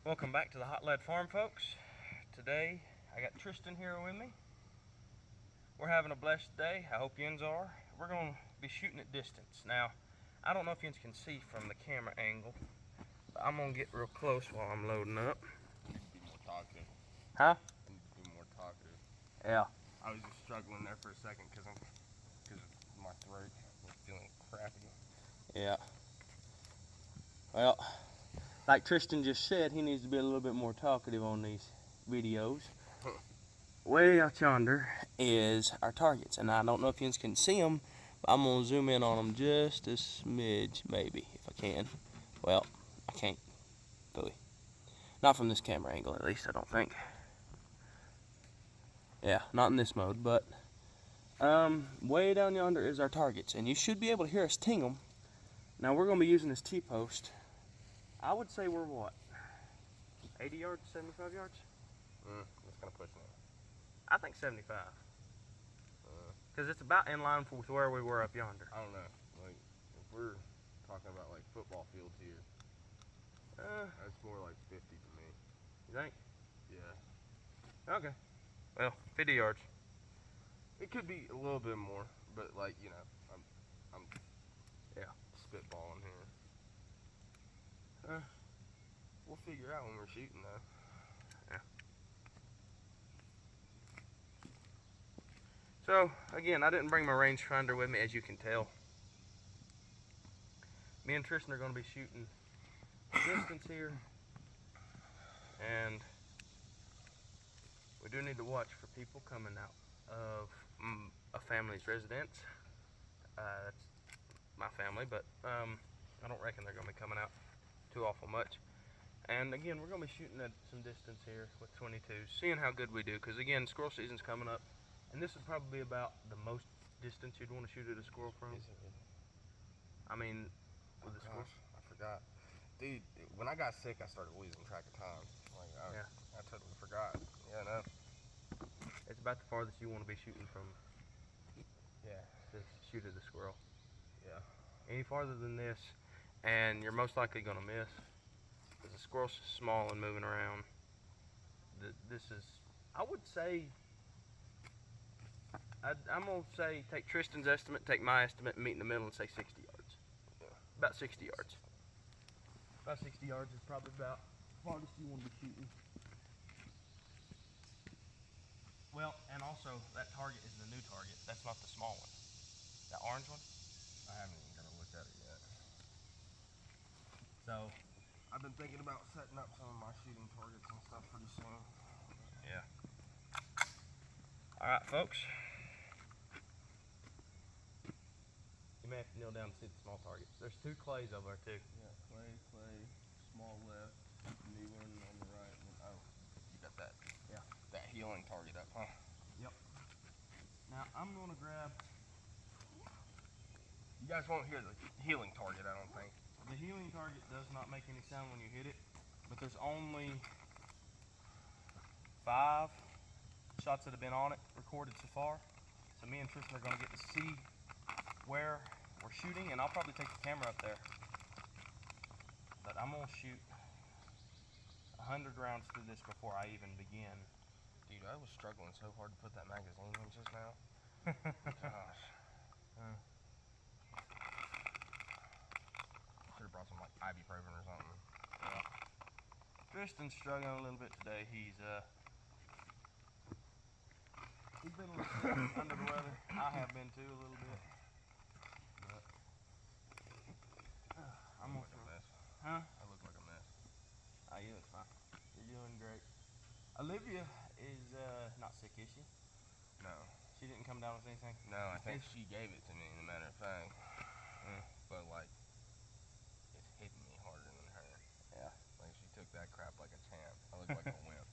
Welcome back to the Hot Lead Farm, folks. Today I got Tristan here with me. We're having a blessed day. I hope yins are. We're going to be shooting at distance. Now, I don't know if yins can see from the camera angle, but I'm going to get real close while I'm loading up. You need to be more talkative. Huh? You need to be more talkative. Yeah. I was just struggling there for a second because of my throat. I'm feeling crappy. Yeah. Well, like Tristan just said, he needs to be a little bit more talkative on these videos. Way out yonder is our targets, and I don't know if you can see them, but I'm going to zoom in on them just a smidge, maybe, if I can. Well, I can't fully. Not from this camera angle, at least, I don't think. Yeah, not in this mode, but way down yonder is our targets, and you should be able to hear us ting them. Now, we're going to be using this T-post. I would say we're what? 80 yards, 75 yards? That's kind of pushing it. I think 75. Because it's about in line with where we were up yonder. I don't know. Like, if we're talking about like football fields here, that's more like 50 to me. You think? Yeah. Okay. Well, 50 yards. It could be a little bit more, but like, you know, I'm Yeah, spitballing here. We'll figure out when we're shooting though. Yeah. So, again, I didn't bring my rangefinder with me, as you can tell. Me and Tristan are going to be shooting distance here. And we do need to watch for people coming out of a family's residence. That's my family, but I don't reckon they're going to be coming out too awful much. And again, we're going to be shooting at some distance here with 22's, seeing how good we do, because again, squirrel season's coming up, and this would probably be about the most distance you'd want to shoot at a squirrel from. Is it really? I mean, with the squirrel. I forgot. Dude, when I got sick, I started losing track of time. Like, I totally forgot. Yeah, no. It's about the farthest you want to be shooting from. Yeah. To shoot at a squirrel. Yeah. Any farther than this, and you're most likely going to miss, because the squirrel's small and moving around. This is, I would say, I'm going to say, take Tristan's estimate, take my estimate, and meet in the middle and say 60 yards. Yeah. About 60 yards. About 60 yards is probably about the farthest you want to be shooting. Well, and also, that target is the new target. That's not the small one. That orange one? I haven't even got to look at it yet. So, I've been thinking about setting up some of my shooting targets and stuff pretty soon. yeah. Alright, folks. You may have to kneel down to see the small targets. There's two clays over there, too. Yeah, clay, small left, new one on the right. Oh, you got that? Yeah. That healing target up, huh? Yep. Now, I'm going to grab... You guys won't hear the healing target, I don't think. The healing target does not make any sound when you hit it, but there's only 5 shots that have been on it recorded so far. So me and Tristan are going to get to see where we're shooting, and I'll probably take the camera up there. But I'm going to shoot 100 rounds through this before I even begin. Dude, I was struggling so hard to put that magazine in just now. Gosh. Should have brought some like ibuprofen or something. Yeah. Tristan's struggling a little bit today. He's been a little sick, under the weather. I have been too a little bit. But I'm look like a mess. Huh? I look like a mess. Oh, you look fine. You're doing great. Olivia is not sick, is she? No. She didn't come down with anything? No, I think she gave it to me, as a matter of fact. But like, it's hitting me harder than her. Yeah. Like, she took that crap like a champ. I look like a wimp.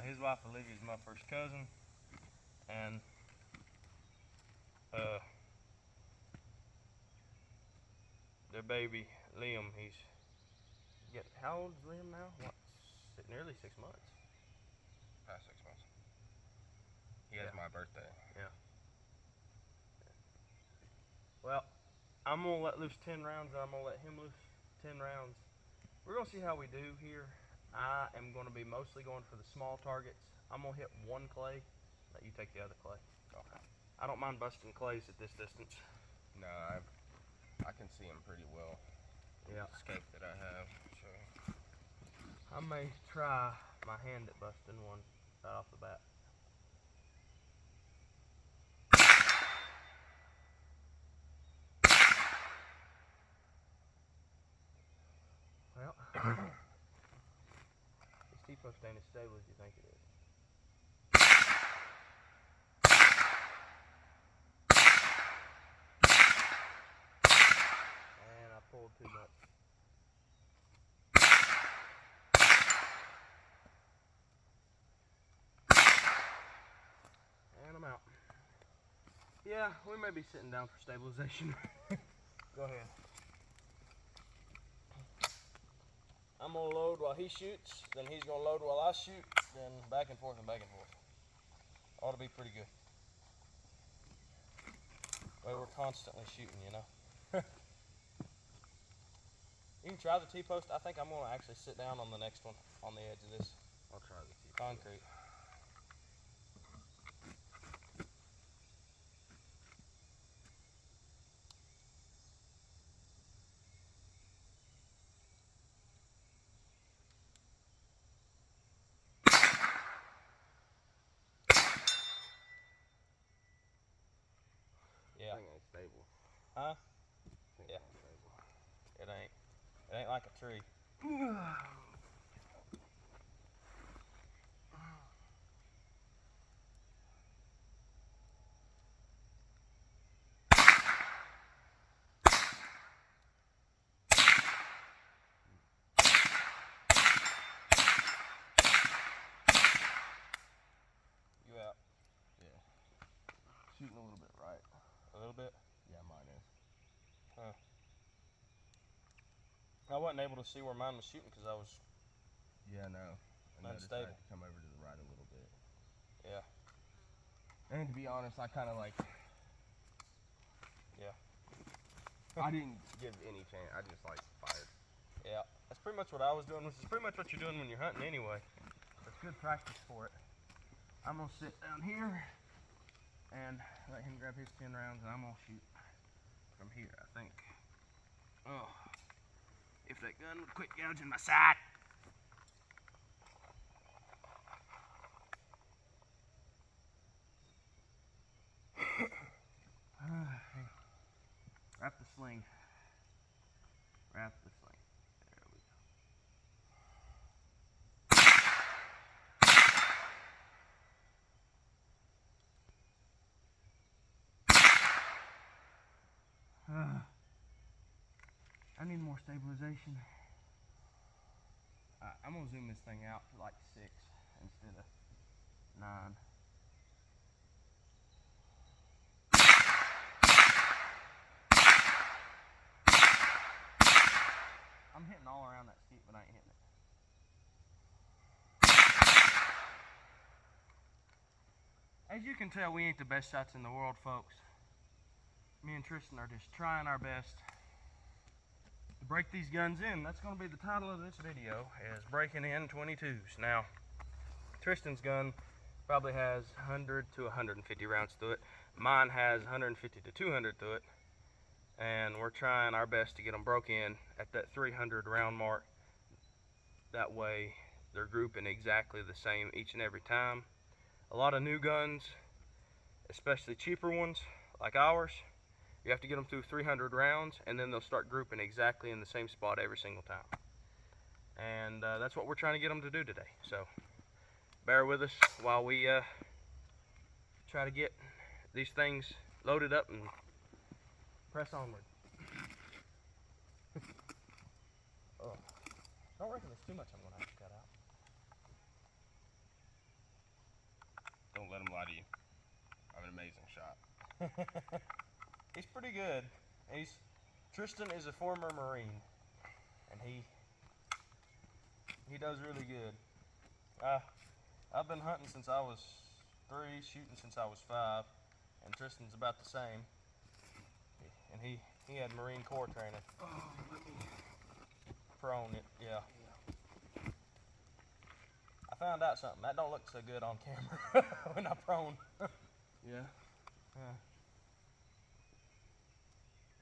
His wife Olivia is my first cousin, and their baby Liam, how old is Liam now? What? Nearly 6 months. Past 6 months. He has my birthday. Yeah. Well, I'm gonna let loose 10 rounds, and I'm gonna let him loose 10 rounds, we're gonna see how we do here. I am gonna be mostly going for the small targets. I'm gonna hit one clay, let you take the other clay. Okay. I don't mind busting clays at this distance. No, I can see them pretty well. Yeah. The scope that I have. So I may try my hand at busting one right off the bat. Well, this T-post ain't as stable as you think it is. And I pulled too much. And I'm out. Yeah, we may be sitting down for stabilization. Go ahead. I'm gonna load while he shoots, then he's gonna load while I shoot, then back and forth and back and forth. Ought to be pretty good. Well, we're constantly shooting, you know. You can try the T-post. I think I'm gonna actually sit down on the next one, on the edge of this I'll try the T-post. concrete. Yeah. Thing ain't stable. Huh? Thing Yeah. ain't stable. It ain't. It ain't like a tree. You out? Yeah. Shooting a little bit right. A little bit? Yeah, mine is. Huh. I wasn't able to see where mine was shooting because I was. Yeah, no. I noticed I Unstable. had to come over to the right a little bit. Yeah. And to be honest, I kind of like. Yeah. I didn't give any chance. I just like fired. Yeah. That's pretty much what I was doing, which is pretty much what you're doing when you're hunting anyway. It's good practice for it. I'm gonna sit down here and let him grab his 10 rounds, and I'm gonna shoot from here, I think. Oh, if that gun would quit gouging my sight. Wrap the sling. Wrap the sling. There we go. I need more stabilization. I'm gonna zoom this thing out to like 6 instead of 9. I'm hitting all around that skeet, but I ain't hitting it. As you can tell, we ain't the best shots in the world, folks. Me and Tristan are just trying our best to break these guns in. That's going to be the title of this video, is Breaking in 22's. Now, Tristan's gun probably has 100 to 150 rounds to it. Mine has 150 to 200 to it. And we're trying our best to get them broke in at that 300 round mark. That way, they're grouping exactly the same each and every time. A lot of new guns, especially cheaper ones like ours, you have to get them through 300 rounds, and then they'll start grouping exactly in the same spot every single time. And that's what we're trying to get them to do today. So bear with us while we try to get these things loaded up and press onward. Oh, I don't reckon there's too much I'm going to have to cut out. Don't let him lie to you. I'm an amazing shot. He's pretty good. Tristan is a former Marine, and he does really good. I've been hunting since I was 3, shooting since I was 5, and Tristan's about the same. And he had Marine Corps training. Oh, prone, yeah. I found out something. That don't look so good on camera when I'm prone. Yeah.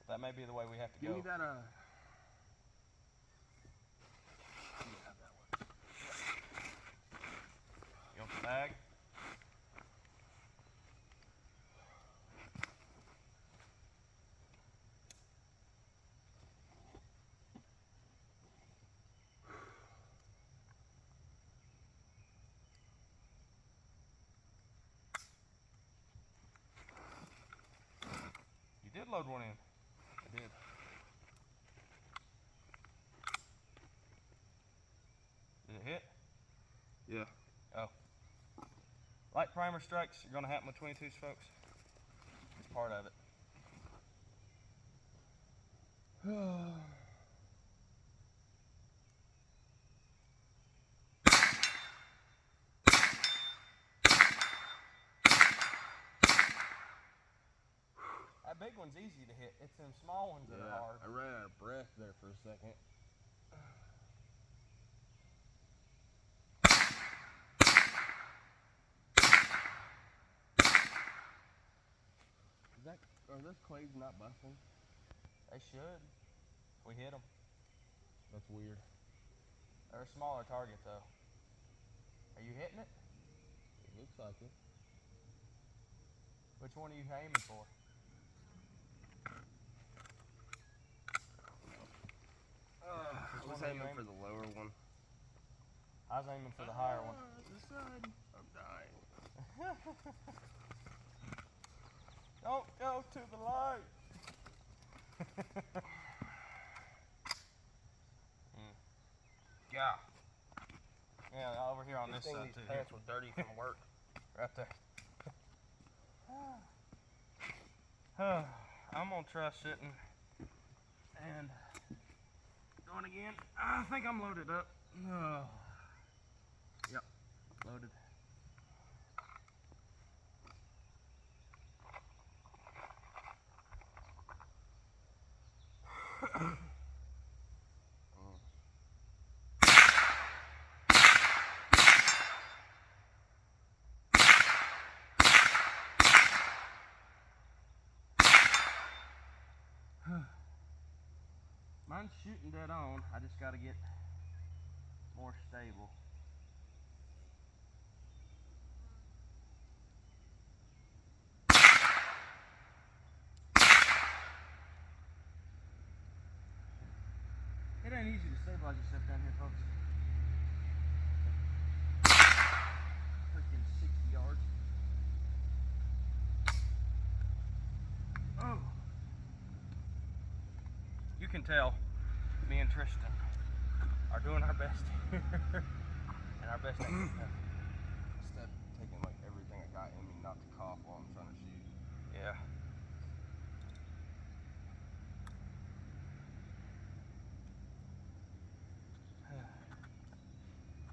That may be the way we have to Give go. me that, You want the bag? You did load one in. I did. Did it hit? Yeah. Oh. Light primer strikes are going to happen with 22's, folks. It's part of it. That big one's easy to hit. It's them small ones that are hard. I ran out of breath there for a second. Are those clays not busting? They should. We hit them. That's weird. They're a smaller target, though. Are you hitting it? It looks like it. Which one are you aiming for? I was aiming for the lower one. I was aiming for the higher one. The sun. I'm dying. Don't go to the light. Yeah. Yeah, over here on this side these too. pants were dirty from work. Right there. I'm gonna try sitting and going again. I think I'm loaded up. Yep, loaded. Mine's shooting dead on. I just gotta get more stable. It ain't easy to stabilize yourself down here, folks. Freaking 60 yards. Oh. You can tell me and Tristan are doing our best here. And our best ain't good enough. Instead of taking like everything I got in me not to cough while I'm trying to shoot. Yeah.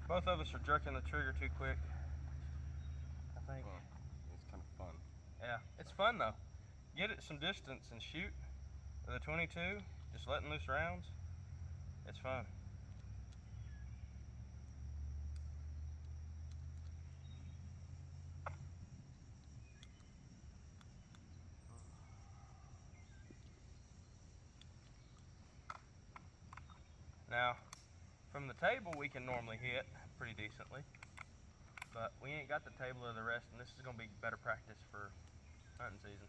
Both of us are jerking the trigger too quick, I think. It's kind of fun. Yeah, it's fun though. Get it some distance and shoot with a 22, just letting loose rounds. It's fun. Now, from the table we can normally hit pretty decently, but we ain't got the table of the rest, and this is going to be better practice for hunting season.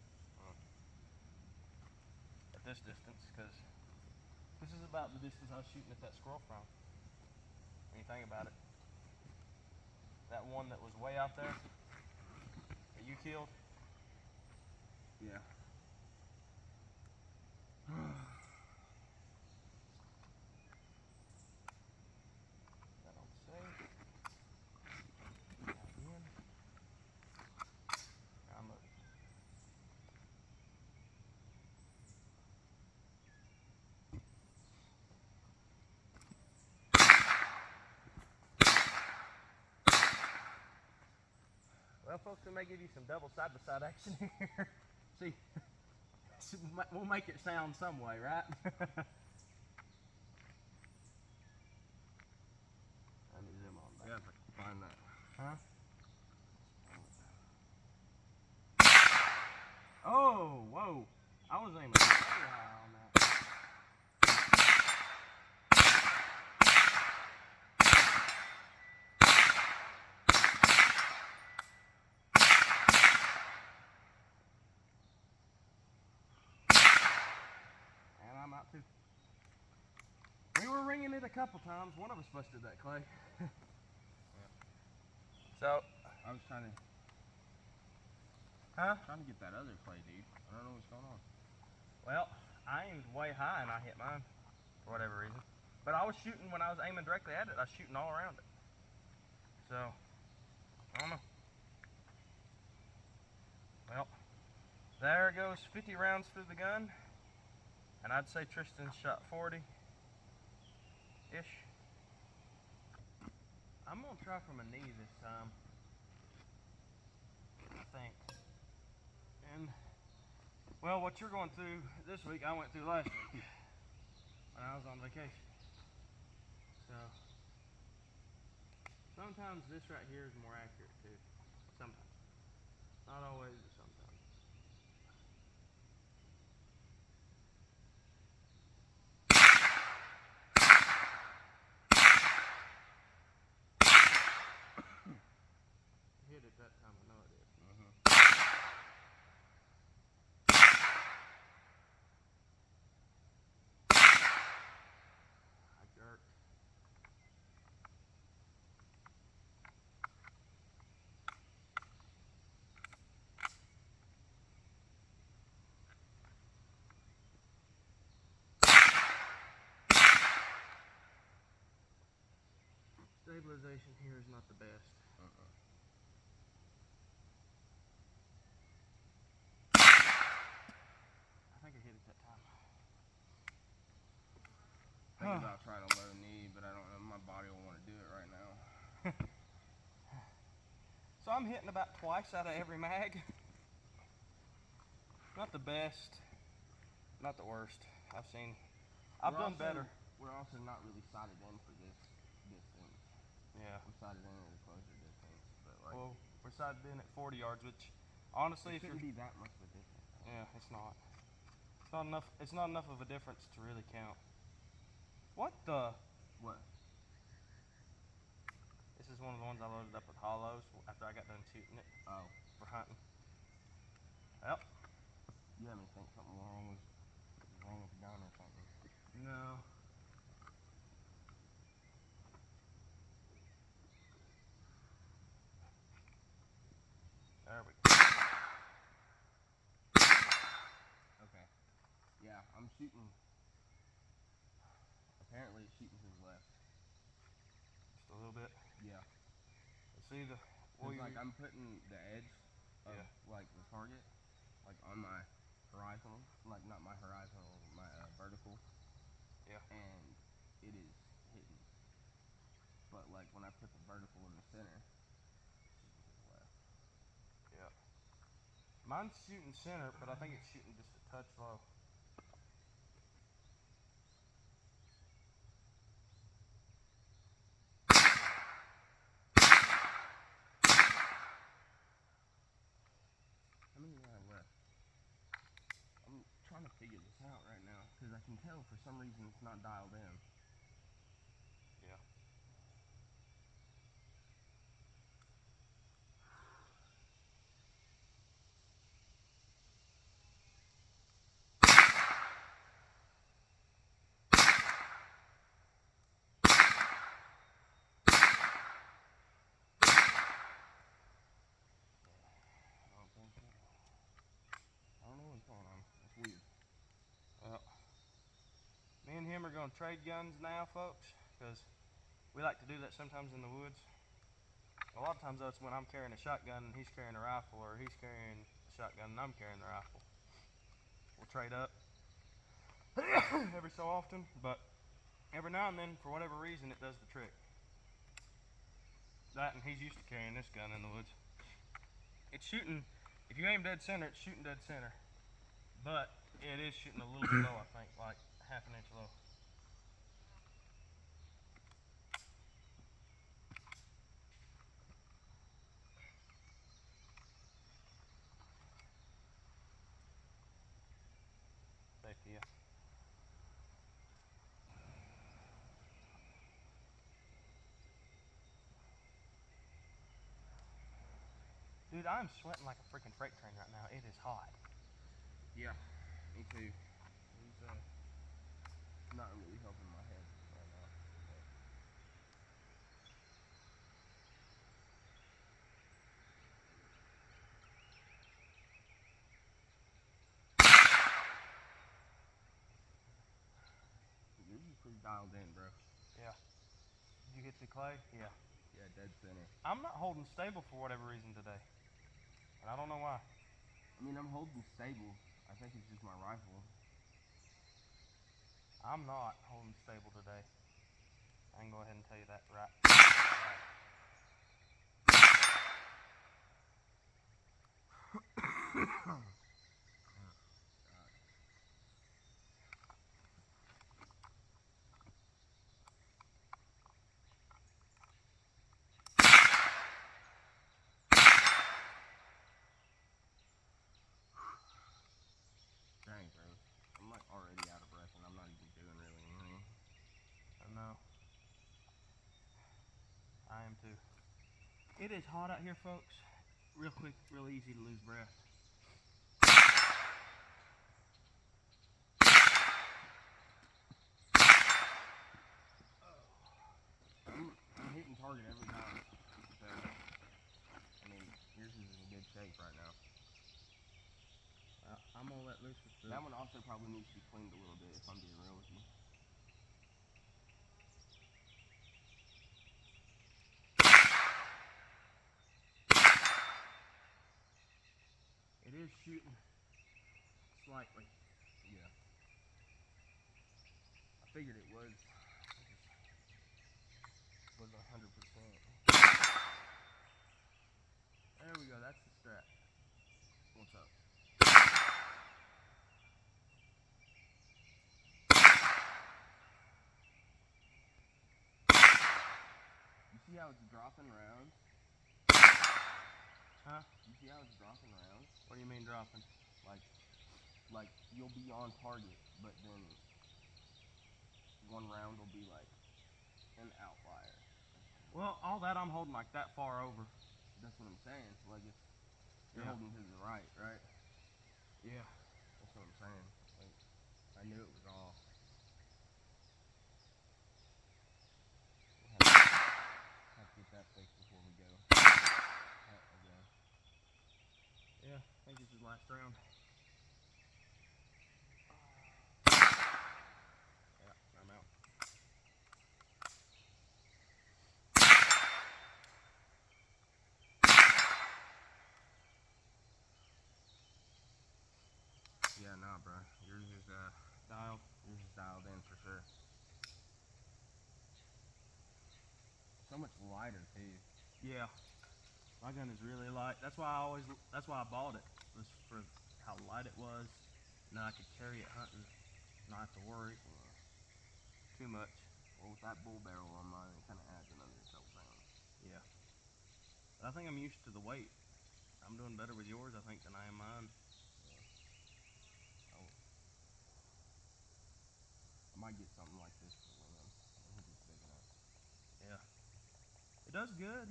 At this distance, because this is about the distance I was shooting at that squirrel from. When you think about it. That one that was way out there that you killed. Yeah. That on safe. Again. I'm loaded. Well, folks, we may give you some double side-by-side action here. See, we'll make it sound some way, right? Huh? Oh, whoa. I was aiming way high on that. And I'm out too. We were ringing it a couple times. One of us busted that clay. Yeah. So, I was trying to get that other clay, dude. I don't know what's going on. well, I aimed way high and I hit mine for whatever reason. But I was shooting, when I was aiming directly at it, I was shooting all around it. So, I don't know. Well, there goes 50 rounds through the gun. And I'd say Tristan shot 40-ish. I'm gonna try from a knee this time, I think. And, well, what you're going through this week, I went through last week when I was on vacation. So, sometimes this right here is more accurate too. Sometimes. Not always, but sometimes. Hit it that time, I know it did. I jerked. Stabilization here is not the best. I think I hit it that time. Thinking about trying a low knee, but I don't know. My body will want to do it right now. So I'm hitting about twice out of every mag. Not the best, not the worst. I've done better. We're also not really sighted in for this distance. Yeah. I'm sighted in at a closer distance, but like. Well, we're sighted in at 40 yards, which honestly, It shouldn't be that much of a difference. Yeah, it's not. It's not enough. It's not enough of a difference to really count. What the? What? This is one of the ones I loaded up with hollows after I got done shooting it. Oh. For hunting. Well. You had me think something wrong with the gun or something. No. There we go. Okay. Yeah, I'm shooting. Apparently, it's shooting to the left. Just a little bit. Yeah. See the. Well, like I'm putting the edge of like the target like on my horizontal, like not my horizontal, my vertical. Yeah. And it is hitting. But like when I put the vertical in the center, it's shooting to the left. Yeah. Mine's shooting center, but I think it's shooting just a touch low. How many do I have left? I'm trying to figure this out right now because I can tell for some reason it's not dialed in. Yeah. I don't know what's going on. It's weird. Well, me and him are going to trade guns now, folks, because we like to do that sometimes in the woods. A lot of times that's when I'm carrying a shotgun and he's carrying a rifle, or he's carrying a shotgun and I'm carrying the rifle. We'll trade up every so often, but every now and then, for whatever reason, it does the trick. That, and he's used to carrying this gun in the woods. It's shooting, if you aim dead center, it's shooting dead center. But it is shooting a little bit low, I think, like half an inch low. I'm sweating like a freaking freight train right now. It is hot. Yeah, me too. It's not really helping my head right now. But. Yours is pretty dialed in, bro. Yeah. Did you hit the clay? Yeah. Yeah, dead center. I'm not holding stable for whatever reason today. And I don't know why. I mean, I'm holding stable. I think it's just my rifle. I'm not holding stable today. I can go ahead and tell you that right. Dang, bro. I'm like already out of breath and I'm not even doing really anything. I know. I am too. It is hot out here, folks. Real quick, real easy to lose breath. I'm hitting target every time. So, I mean, yours is in good shape right now. I'm gonna let loose with the. That one also probably needs to be cleaned a little bit if I'm being real with you. It is shooting slightly. Yeah. I figured it was 100%. There we go. That's the strat. What's up? You see how it's dropping rounds? Huh? You see how it's dropping rounds? What do you mean dropping? Like you'll be on target, but then one round will be like an outlier. Well, all that I'm holding like that far over. That's what I'm saying. Like it's you're holding to the right, right? Yeah. That's what I'm saying. Like I knew it was off. We'll have to get that fixed before we go. Again. Yeah, I think this is last round. Yeah, I'm out. Yeah, nah, bro. Yours is Dialed. yours is dialed in for sure. So much lighter too. Yeah. My gun is really light. That's why I bought it. Was for how light it was. And then I could carry it hunting. Not have to worry too much. Well, with that bull barrel on mine, it kind of adds another couple pounds. Yeah. But I think I'm used to the weight. I'm doing better with yours, I think, than I am mine. Yeah. I might get something like this for Liam. I think it's big enough. Yeah. It does good.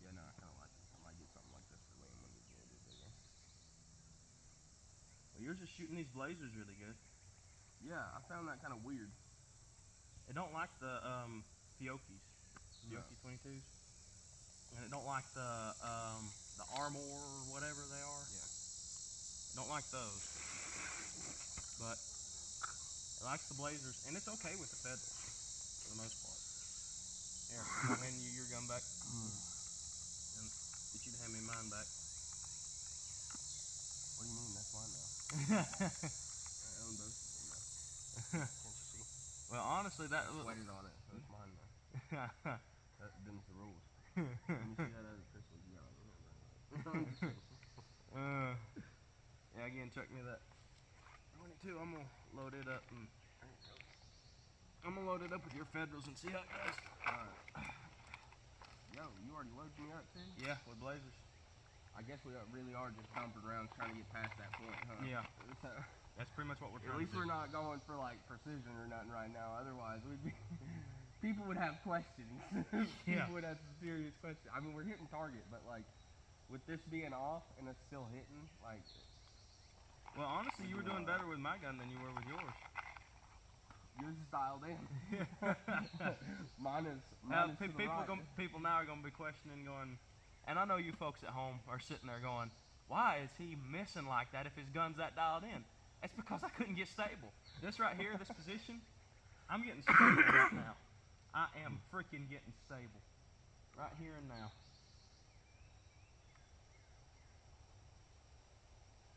Yeah, no, I kind of like it. I might get something like this for Liam when he's a little bit bigger. Well, yours is shooting these blazers really good. Yeah, I found that kind of weird. It don't like the Fiocchi's. No. Fiocchi 22's. And it don't like the Armor or whatever they are. Yeah. It don't like those. But it likes the blazers, and it's okay with the Federals for the most part. Here, I'm handing you your gun back. And get you to hand me mine back. What do you mean? That's mine now. I own both of them now. Can't you see? Well, honestly, that I sweated on it, so it's mine now. Them's the rules. Let me see that other pistol you got on your hand, bro. I'm just kidding. Yeah, again, check me that 22. I'm gonna load it up and There you go. I'm gonna load it up with your Federals and see how it goes. Alright. Yo, you already loaded me up too? Yeah, with blazers. I guess we really are just bumping around trying to get past that point, huh? Yeah. So, That's pretty much what we're at trying least to do. we're not going for like precision or nothing right now. Otherwise, we'd be people would have questions. Yeah. People would have some serious questions. I mean, we're hitting target, but like, with this being off and it's still hitting, like. Well, honestly, you were doing better with my gun than you were with yours. Yours is dialed in. Mine is. Now, Mine is to the right. people now are going to be questioning, going, and I know you folks at home are sitting there going, why is he missing like that if his gun's that dialed in? It's because I couldn't get stable. This right here, this position, I'm getting stable right now. I am freaking getting stable. Right here and now.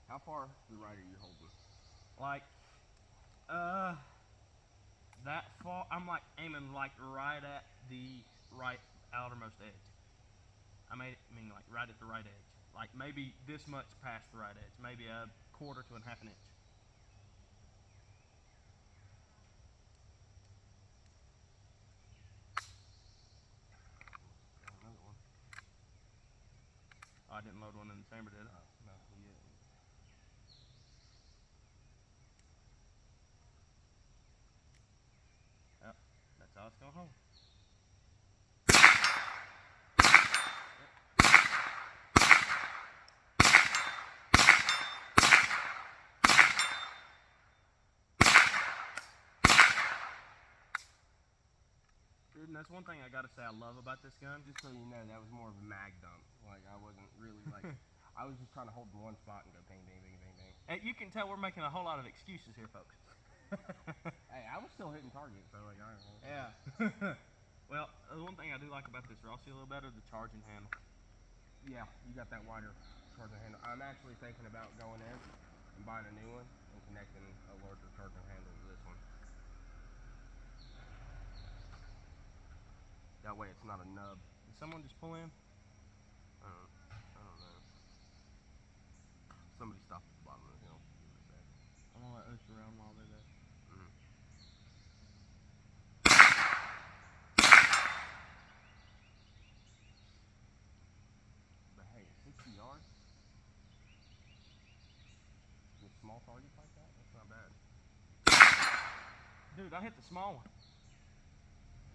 How far to the right are you holding? Like, that far, I'm like aiming like right at the right outermost edge. I mean like right at the right edge. Like maybe this much past the right edge. Maybe a quarter to a half an inch. Another one. Oh, I didn't load one in the chamber, did I? No, you didn't. Yep, that's how it's gonna hold. Dude, and that's one thing I gotta say I love about this gun. Just so you know, that was more of a mag dump. Like, I wasn't really like. I was just trying to hold in one spot and go bang, bang, bang, bang, bang. And you can tell we're making a whole lot of excuses here, folks. Hey, I was still hitting targets, so like, I don't know. Yeah. Well, the one thing I do like about this Rossi a little better, the charging handle. Yeah, you got that wider charging handle. I'm actually thinking about going in and buying a new one and connecting a larger charging handle to this one. That way it's not a nub. Did someone just pull in? I don't know. Somebody stopped at the bottom of the hill. Give it a sec. I'm gonna let Oath around while they're there. But hey, 60 yards with small targets like that, that's not bad. Dude, I hit the small one.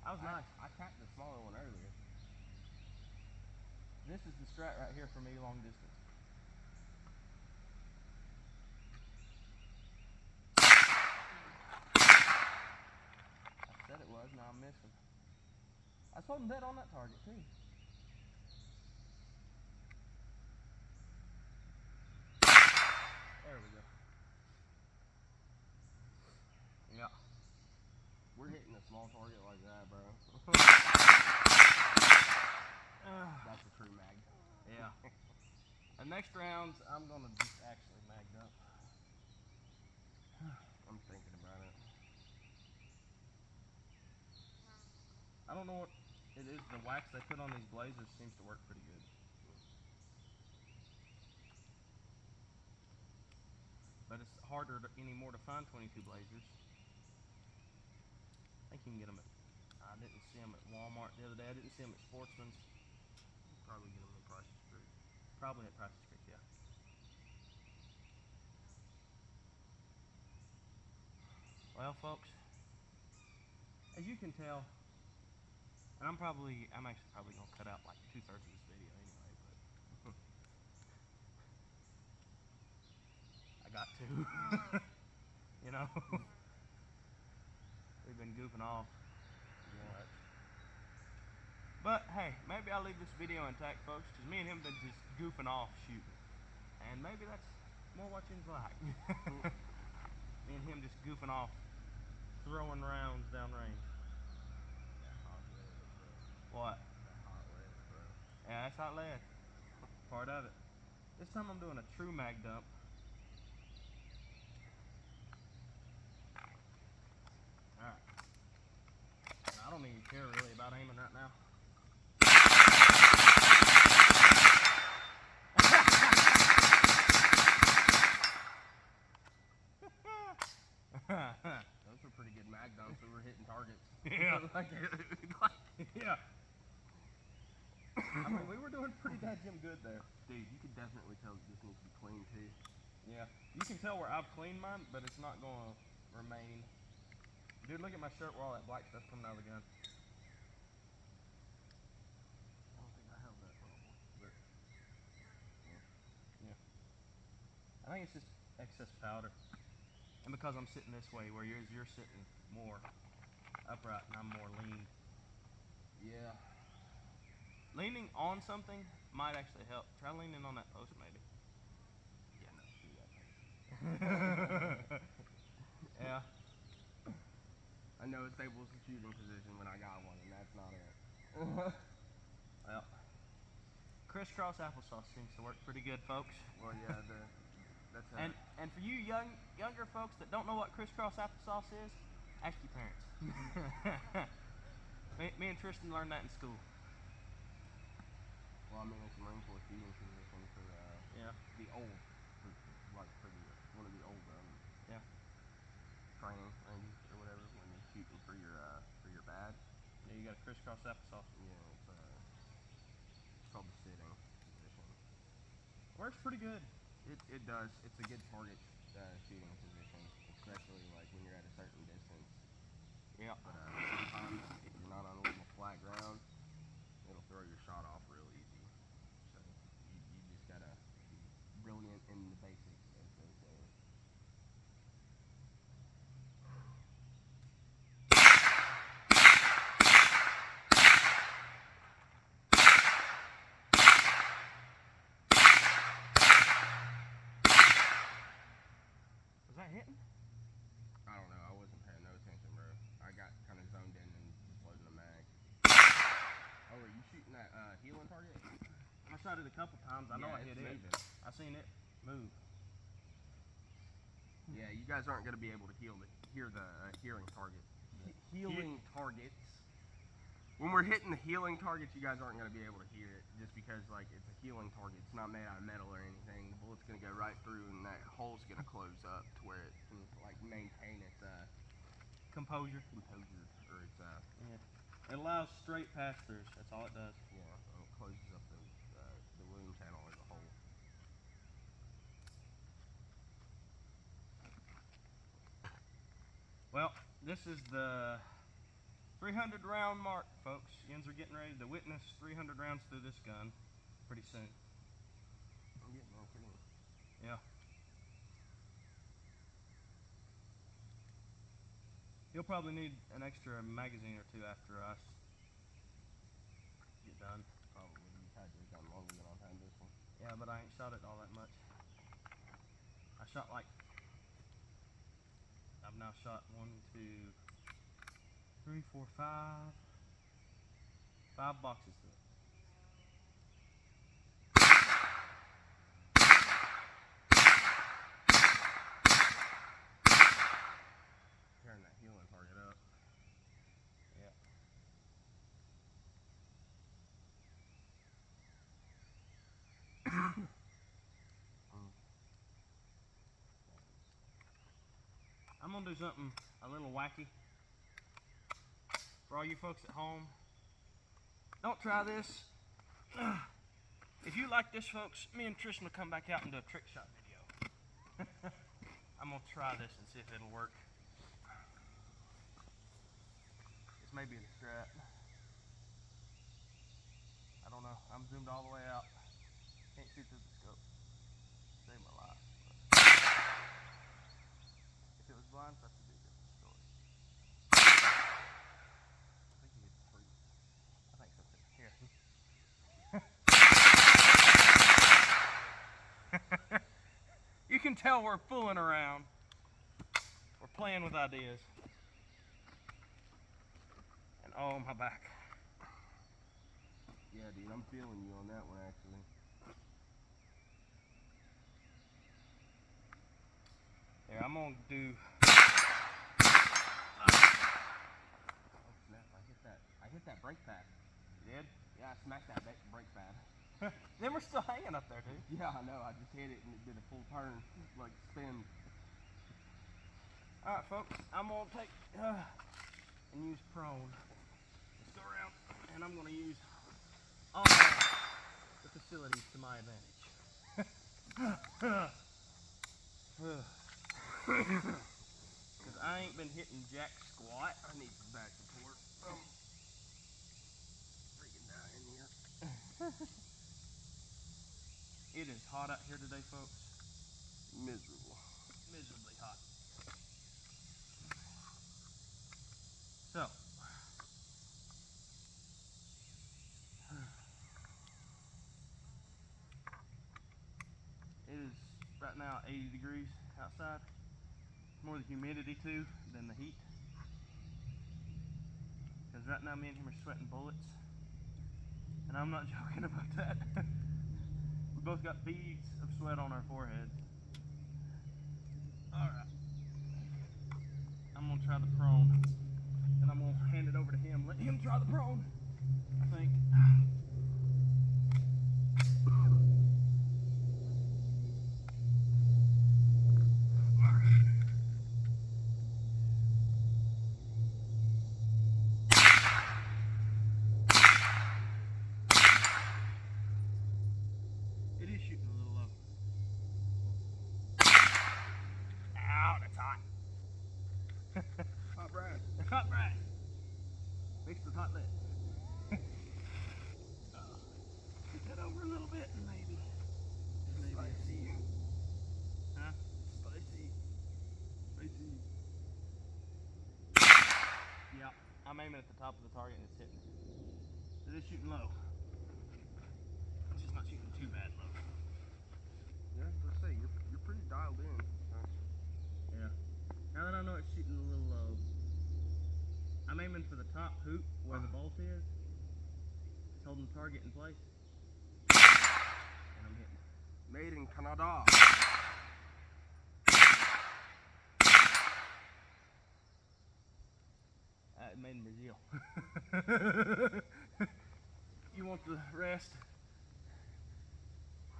That was nice. I tapped the smaller one earlier. This is the strat right here for me, long distance. I said it was, now I'm missing. I was holding dead on that target too. There we go. Yeah. We're hitting a small target like that, bro. That's a true mag. Yeah. The next rounds, I'm gonna just actually mag up. I'm thinking about it. I don't know what it is. The wax they put on these blazers seems to work pretty good. But it's harder anymore to find 22 blazers. I think you can get them at. I didn't see them at Walmart the other day. I didn't see them at Sportsman's. Probably get them in Price's Creek. Probably at Price's Creek, yeah. Well, folks, as you can tell, and I'm actually probably gonna cut out like 2/3 of this video anyway, but I got to. You know, we've been goofing off. Yeah. But hey, maybe I'll leave this video intact, folks, because me and him been just goofing off shooting, and maybe that's more what you like. Me and him just goofing off, throwing rounds downrange. That hot lead, bro. What? That hot lead, bro. Yeah, that's hot lead. Part of it. This time I'm doing a true mag dump. Alright. I don't even care really about aiming right now. Those were pretty good mag dumps. We were hitting targets. Yeah. Yeah. I mean, we were doing pretty goddamn good there. Dude, you could definitely tell that this needs to be clean too. Yeah. You can tell where I've cleaned mine, but it's not going to remain. Dude, look at my shirt where all that black stuff's coming out of the gun. I think it's just excess powder. And because I'm sitting this way, where you're sitting more upright and I'm more lean. Yeah. Leaning on something might actually help. Try leaning on that post, maybe. Yeah, no, do that. Yeah. I know a stable shooting position when I got one, and that's not it. Well, crisscross applesauce seems to work pretty good, folks. Well, yeah, that's And for you younger folks that don't know what crisscross applesauce is, ask your parents. me and Tristan learned that in school. well, I mean, it's a Marine Corps shooting position for Yeah. the old, for one of the old Yeah. training ranges or whatever when you're shooting for your badge. Yeah, you got a crisscross applesauce. Yeah, it's called the sitting position. Works pretty good. It does. It's a good target shooting position, especially like when you're at a certain distance. Yeah. But sometimes if you're not on a little flat ground, it'll throw your shot off real easy. So you just gotta be brilliant in the basics, as they say. Was that hitting? I don't know. I wasn't paying no attention, bro. I got kind of zoned in and just loading the mag. Oh, are you shooting that healing target? I shot it a couple times. I know I hit it. I seen it move. Yeah, you guys aren't going to be able to hear the healing target. Healing targets. When we're hitting the healing targets, you guys aren't going to be able to hear it just because like it's a healing target. It's not made out of metal or anything. The bullet's going to go right through, and that hole's going to close up to where it can like maintain its Composure. or its Yeah. It allows straight pass-throughs. That's all it does. yeah, and it closes up the wound channel or the hole. Well, this is the 300 round mark, folks. Yins are getting ready to witness 300 rounds through this gun pretty soon. I'm getting there too. Yeah. You'll probably need an extra magazine or two after us get done. Probably. You've had your gun longer than I've had this one. Yeah, but I ain't shot it all that much. I shot like, I've now shot 1, 2, 3, 4, 5 boxes through it. Tearing that healing target up. Yeah. I'm gonna do something a little wacky for all you folks at home. Don't try this. If you like this, folks, me and Tristan will come back out and do a trick shot video. I'm gonna try this and see if it'll work. This may be the strap. I don't know. I'm zoomed all the way out. Can't shoot through the scope. Save my life. But if it was blind, that's a different story. I think you get three. I think so too. Here. You can tell we're fooling around. We're playing with ideas. And oh, my back. Yeah, dude, I'm feeling you on that one actually. Here, I'm gonna do. Oh snap! I hit that brake pad. You did? Yeah, I smacked that brake pad. Then we're still hanging up there, dude. Yeah, I know. I just hit it and it did a full turn, like spin. All right, folks. I'm gonna take and use prone. Let's go around, and I'm gonna use all the facilities to my advantage. Because I ain't been hitting jack squat. I need some back support. Freaking down in here. It is hot out here today, folks. Miserable. Miserably hot. So, it is right now 80 degrees outside. More the humidity too than the heat. Because right now me and him are sweating bullets. And I'm not joking about that. We both got beads of sweat on our foreheads. Alright. I'm gonna try the prone. And I'm gonna hand it over to him. Let him try the prone. I think. It is shooting a little low. Ow, that's hot. Hot brass. Hot brass. Mixed with hot lead. Get that over a little bit and maybe. Spicy. Huh? Spicy. Spicy. Yeah. I'm aiming at the top of the target and it's hitting. It is shooting low. It's just not shooting too bad low. Yeah, let's say you're pretty dialed in. Yeah. Now that I know it's shooting a little low, I'm aiming for the top hoop where the bolt is. It's holding the target in place. And I'm hitting. Made in Canada. Made in Brazil. You want the rest?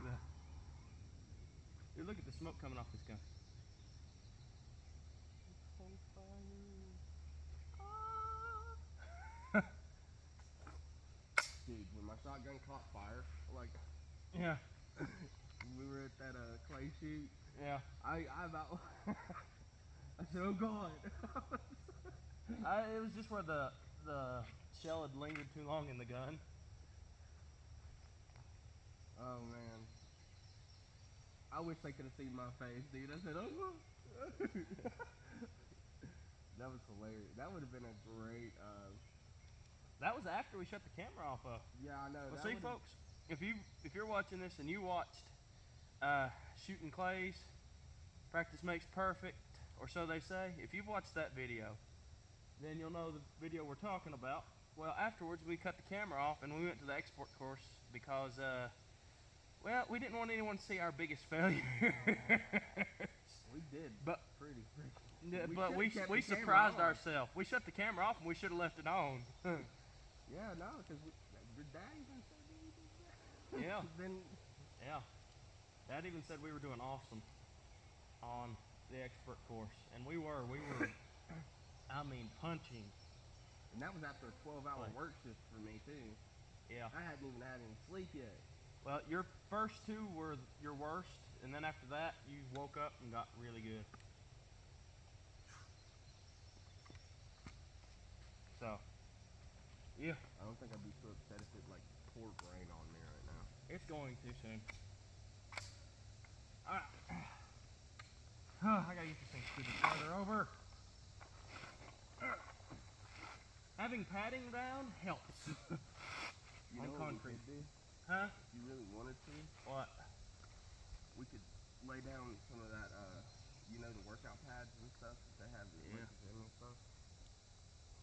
Yeah. Dude, look at the smoke coming off this gun. Dude, when my shotgun caught fire, like Yeah. we were at that clay shoot, Yeah. I about I said, oh God. It was just where the shell had lingered too long in the gun. Oh man. I wish they could have seen my face, dude. I said, oh. That was hilarious. That would have been a great. That was after we shut the camera off of. Yeah, I know. Well, that see, would've- folks, if you're watching this and you watched shooting clays, practice makes perfect, or so they say. If you've watched that video, then you'll know the video we're talking about. Well, afterwards we cut the camera off and we went to the export course because, well, we didn't want anyone to see our biggest failure. We did. But pretty. yeah, We but should've kept we the camera surprised on. ourselves. We shut the camera off and we should have left it on. Yeah, no, because did Dad even say that we did that? Yeah. Then Yeah. Dad even said we were doing awesome on the expert course, and we were, I mean, punching. and that was after a 12-hour Right. work shift for me too. Yeah. I hadn't even had any sleep yet. Well, your first two were your worst, and then after that, you woke up and got really good. So, yeah, I don't think I'd be so upset if it like poured rain on me right now. it's going to soon. All right. I gotta get this thing scooted farther over. Having padding down helps. You On know what we concrete. could do? Huh? If you really wanted to, What? we could lay down some of that, you know, the workout pads and stuff that they have at Yeah. the gym and stuff.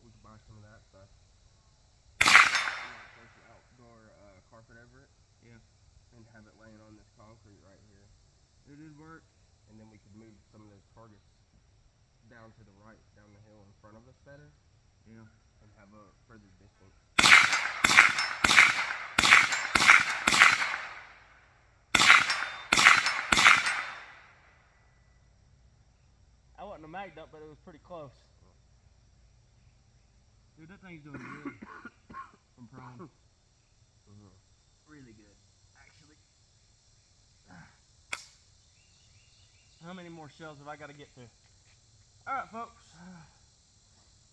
We could buy some of that stuff. Place an outdoor carpet over it. Yeah. And have it laying on this concrete right here. It did work. And then we could move some of those targets down to the right, down the hill in front of us better, Yeah. and have a further distance. I wasn't a magged up, but it was pretty close. Dude, that thing's doing good from prone. Really good, actually. How many more shells have I got to get through? All right, folks.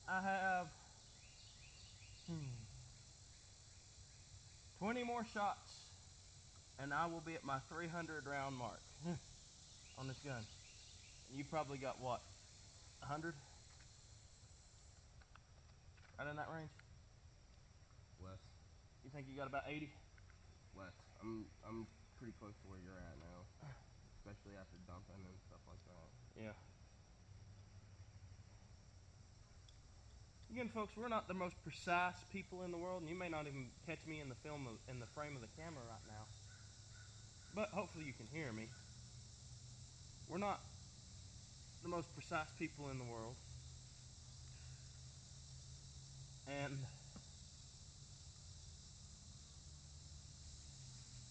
I have 20 more shots, and I will be at my 300 round mark. on this gun. And you probably got what, 100? Right in that range? Less. You think you got about 80? Less. I'm pretty close to where you're at now, especially after dumping and stuff like that. Yeah. Again, folks, we're not the most precise people in the world, and you may not even catch me in the frame of the camera right now. But hopefully you can hear me. We're not the most precise people in the world. And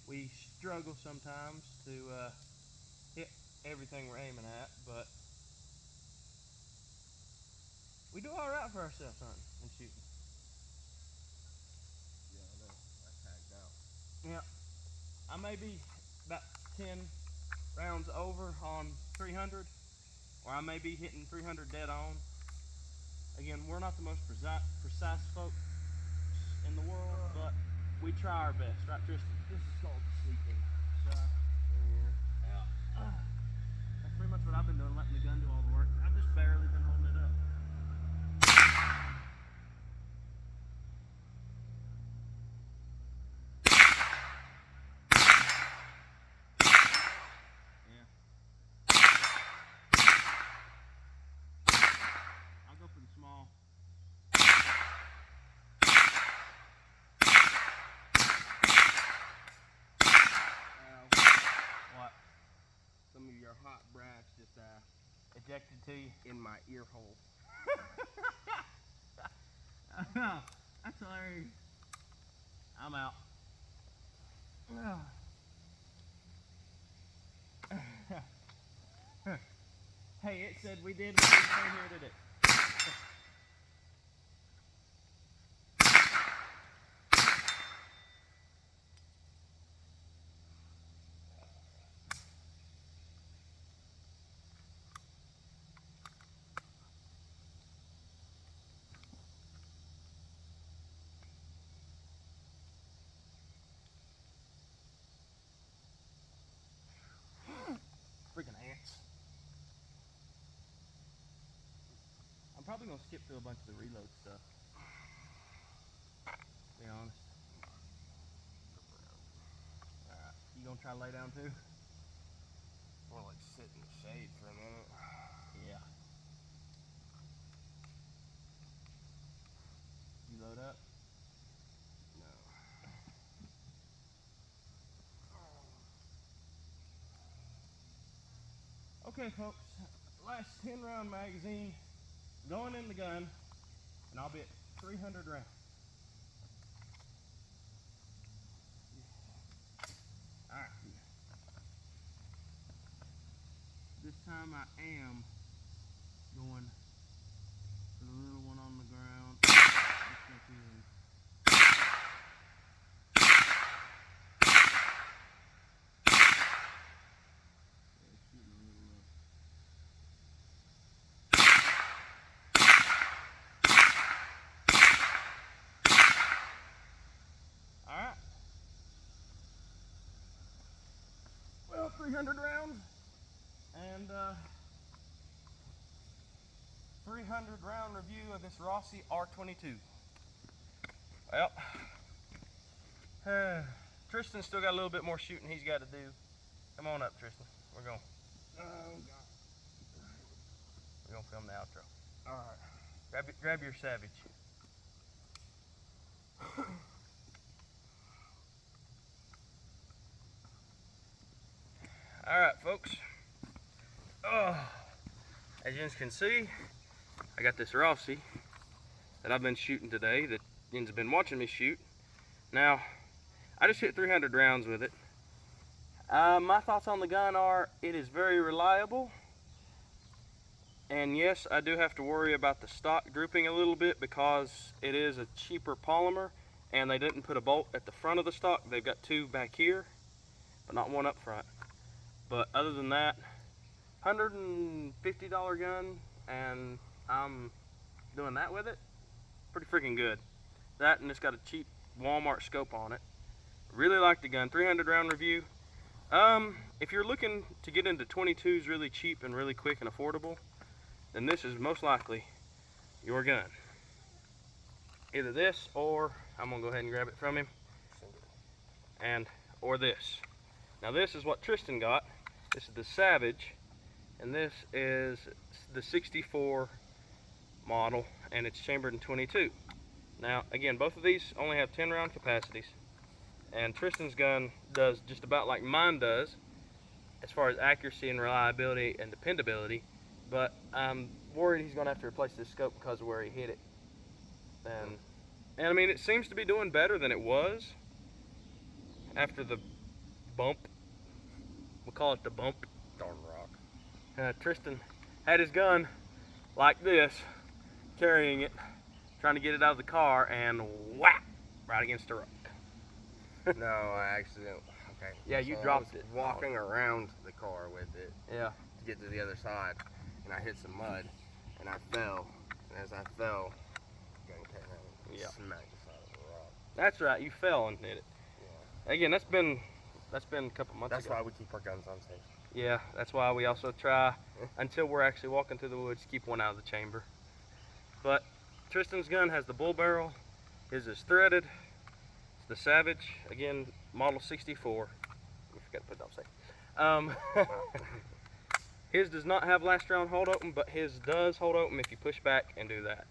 we struggle sometimes to hit everything we're aiming at, but we do all right for ourselves hunting and shooting. Yeah, I know. I tagged out. Yeah, I may be about 10 rounds over on 300, or I may be hitting 300 dead on. Again, we're not the most precise folks in the world, but we try our best, right, Tristan? This is called sleeping. That's pretty much what I've been doing, letting the gun do all the work. I've just barely been holding it up. Yeah. I'll go for the small. What? Some of your hot brass just Ejected to you? in my ear hole. That's hilarious. I'm out. Hey, it said we did what we came here to do. Freaking ants. I'm probably gonna skip through a bunch of the reload stuff. To be honest. Alright, you gonna try to lay down too? Or like sit in the shade for a minute. Yeah. You load up? No. Okay, folks. Last 10 round magazine going in the gun, and I'll be at 300 rounds. Alright. This time I am going for the little one on the ground. Alright. Well, 300 rounds and 300 round review of this Rossi R22. Well, Tristan's still got a little bit more shooting he's got to do. Come on up, Tristan. We're going. Oh God. We're gonna film the outro. All right. Grab your Savage. All right, folks. Oh, as you can see, I got this Rossi that I've been shooting today. That Yin's been watching me shoot. Now, I just hit 300 rounds with it. My thoughts on the gun are, it is very reliable. And yes, I do have to worry about the stock drooping a little bit because it is a cheaper polymer and they didn't put a bolt at the front of the stock. They've got two back here, but not one up front. But other than that, $150 gun, and I'm doing that with it. Pretty freaking good. That, and it's got a cheap Walmart scope on it. Really like the gun. 300 round review. If you're looking to get into 22s really cheap and really quick and affordable, then this is most likely your gun. Either this, or I'm gonna go ahead and grab it from him, or this. Now this is what Tristan got. This is the Savage, and this is the 64 model, and it's chambered in 22. Now again, both of these only have 10 round capacities, and Tristan's gun does just about like mine does as far as accuracy and reliability and dependability, but I'm worried he's gonna have to replace this scope because of where he hit it. And I mean, it seems to be doing better than it was after the bump. We'll call it the bump. Darn rock. Tristan had his gun like this, carrying it, trying to get it out of the car, and whap, right against the rock. No, I accidentally. Okay. Yeah, you So dropped I was it. walking around the car with it Yeah. to get to the other side, and I hit some mud, and I fell. And as I fell, gun came out and Yeah. smacked the side of the rock. That's right, you fell and hit it. Yeah. Again, that's been a couple months That's ago. why we keep our guns on safe. Yeah, that's why we also try, until we're actually walking through the woods, keep one out of the chamber. But Tristan's gun has the bull barrel. His is threaded. It's the Savage, again, model 64. We forgot to put it on safe. His does not have last round hold open, but his does hold open if you push back and do that.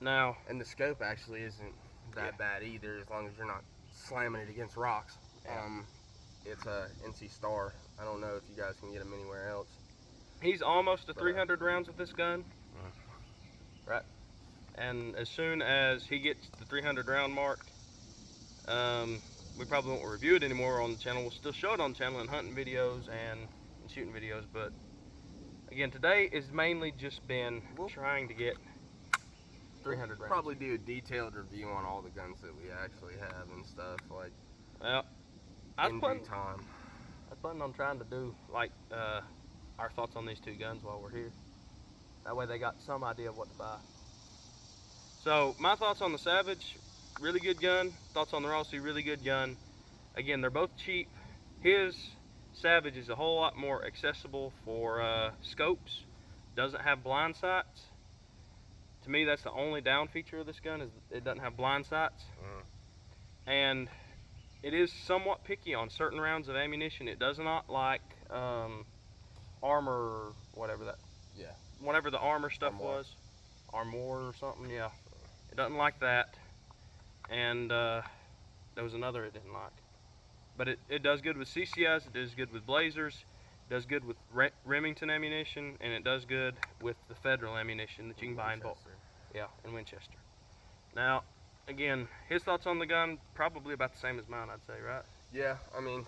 Now, And the scope actually isn't that bad either, as long as you're not slamming it against rocks. Yeah. It's a NC Star. I don't know if you guys can get them anywhere else. he's almost to 300 rounds with this gun. Mhm. Right? And as soon as he gets the 300 round mark, we probably won't review it anymore on the channel. We'll still show it on the channel in hunting videos and shooting videos, but again, today is mainly just been trying to get 300 rounds. Probably do a detailed review on all the guns that we actually have and stuff, like Well, I in was due time. planning on trying to do like our thoughts on these two guns while we're here. That way they got some idea of what to buy. So my thoughts on the Savage, really good gun. Thoughts on the Rossi, really good gun. Again, they're both cheap. His Savage is a whole lot more accessible for scopes. Doesn't have blind sights. To me, that's the only down feature of this gun, is it doesn't have blind sights. And it is somewhat picky on certain rounds of ammunition. It does not like armor, whatever that. Yeah. Whatever the armor stuff Armor. was, armor or something. Yeah. It doesn't like that. And there was another it didn't like. But it does good with CCIs. It does good with Blazers. It does good with Remington ammunition, and it does good with the Federal ammunition that you can buy in bulk. Yeah, in Winchester. Now, again, his thoughts on the gun, probably about the same as mine, I'd say, right? Yeah, I mean,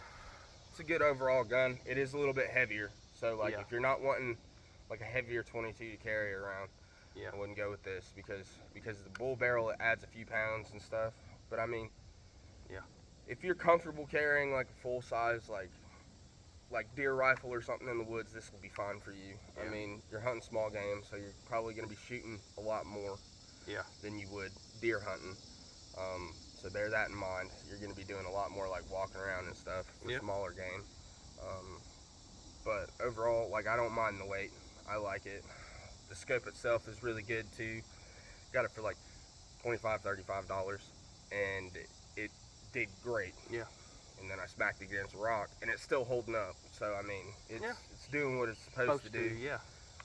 it's a good overall gun. It is a little bit heavier, so like Yeah. if you're not wanting like a heavier 22 to carry around, Yeah. I wouldn't go with this because the bull barrel, it adds a few pounds and stuff. But I mean, Yeah. if you're comfortable carrying like a full size like deer rifle or something in the woods, this will be fine for you. Yeah. I mean, you're hunting small game, so you're probably going to be shooting a lot more Yeah. than you would deer hunting. So bear that in mind. You're going to be doing a lot more like walking around and stuff for Yeah. smaller game. But overall, like, I don't mind the weight. I like it. The scope itself is really good too. Got it for like $25, $35, and it did great. Yeah. And then I smacked it against a rock, and it's still holding up. So I mean, it's Yeah. it's doing what it's supposed to do. Yeah.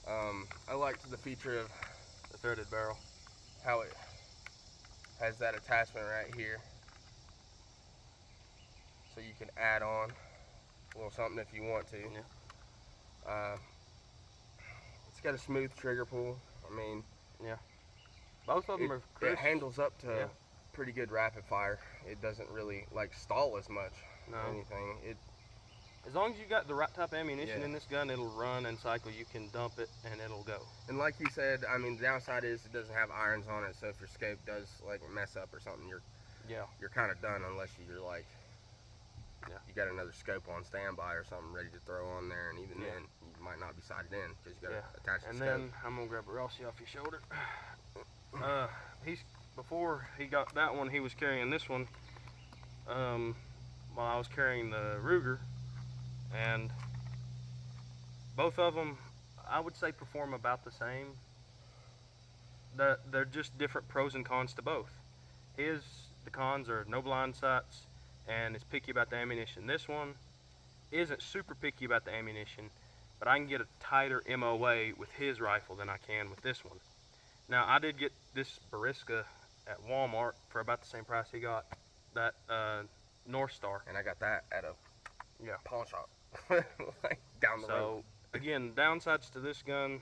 I liked the feature of The threaded barrel. how it has that attachment right here, so you can add on a little something if you want to. Yeah. It's got a smooth trigger pull. I mean, Both of them are it crisp. handles up to Yeah. pretty good rapid fire. It doesn't really like stall as much or No. anything. As long as you got the right type of ammunition Yeah. in this gun, it'll run and cycle. You can dump it and it'll go. And like you said, I mean, the downside is it doesn't have irons on it, so if your scope does like mess up or something, you're kind of done unless you're like, you got another scope on standby or something ready to throw on there, and even then, you might not be sighted in because you got to attach the And scope. then I'm gonna grab a Rossi off your shoulder. Before he got that one, he was carrying this one. while I was carrying the Ruger, and both of them, I would say, perform about the same. They're just different pros and cons to both. The cons are no blind sights and is picky about the ammunition. This one isn't super picky about the ammunition, but I can get a tighter MOA with his rifle than I can with this one. Now, I did get this Bariska at Walmart for about the same price he got that North Star. And I got that at a pawn shop, like down the road. So, again, downsides to this gun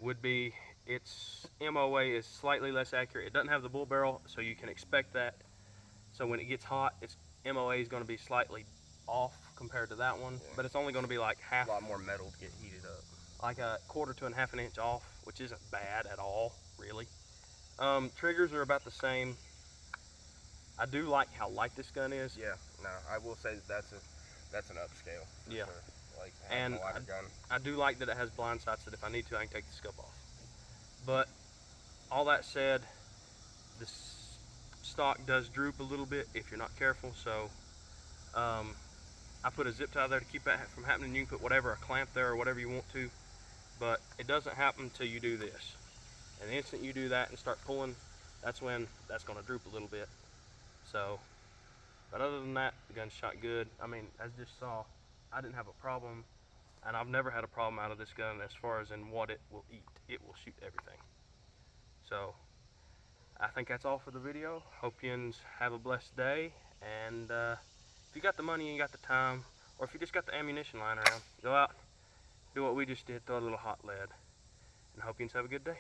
would be its MOA is slightly less accurate. It doesn't have the bull barrel, so you can expect that. So when it gets hot, its MOA is going to be slightly off compared to that one, but it's only going to be like half. A lot more metal to get heated up. Like a quarter to a half an inch off, which isn't bad at all, really. Triggers are about the same. I do like how light this gun is. Yeah, no, I will say that's an upscale. Yeah. Sure. Like having a lighter gun. I do like that it has blind sights that if I need to, I can take the scope off. But all that said, the stock does droop a little bit if you're not careful. So I put a zip tie there to keep that from happening. You can put whatever, a clamp there or whatever you want to, but it doesn't happen until you do this. And the instant you do that and start pulling, that's when that's going to droop a little bit. So, but other than that, the gun's shot good. I mean, as you just saw, I didn't have a problem, and I've never had a problem out of this gun as far as in what it will eat. It will shoot everything. So, I think that's all for the video. Hope you have a blessed day, and if you got the money and you got the time, or if you just got the ammunition lying around, go out, do what we just did, throw a little hot lead, and hope you have a good day.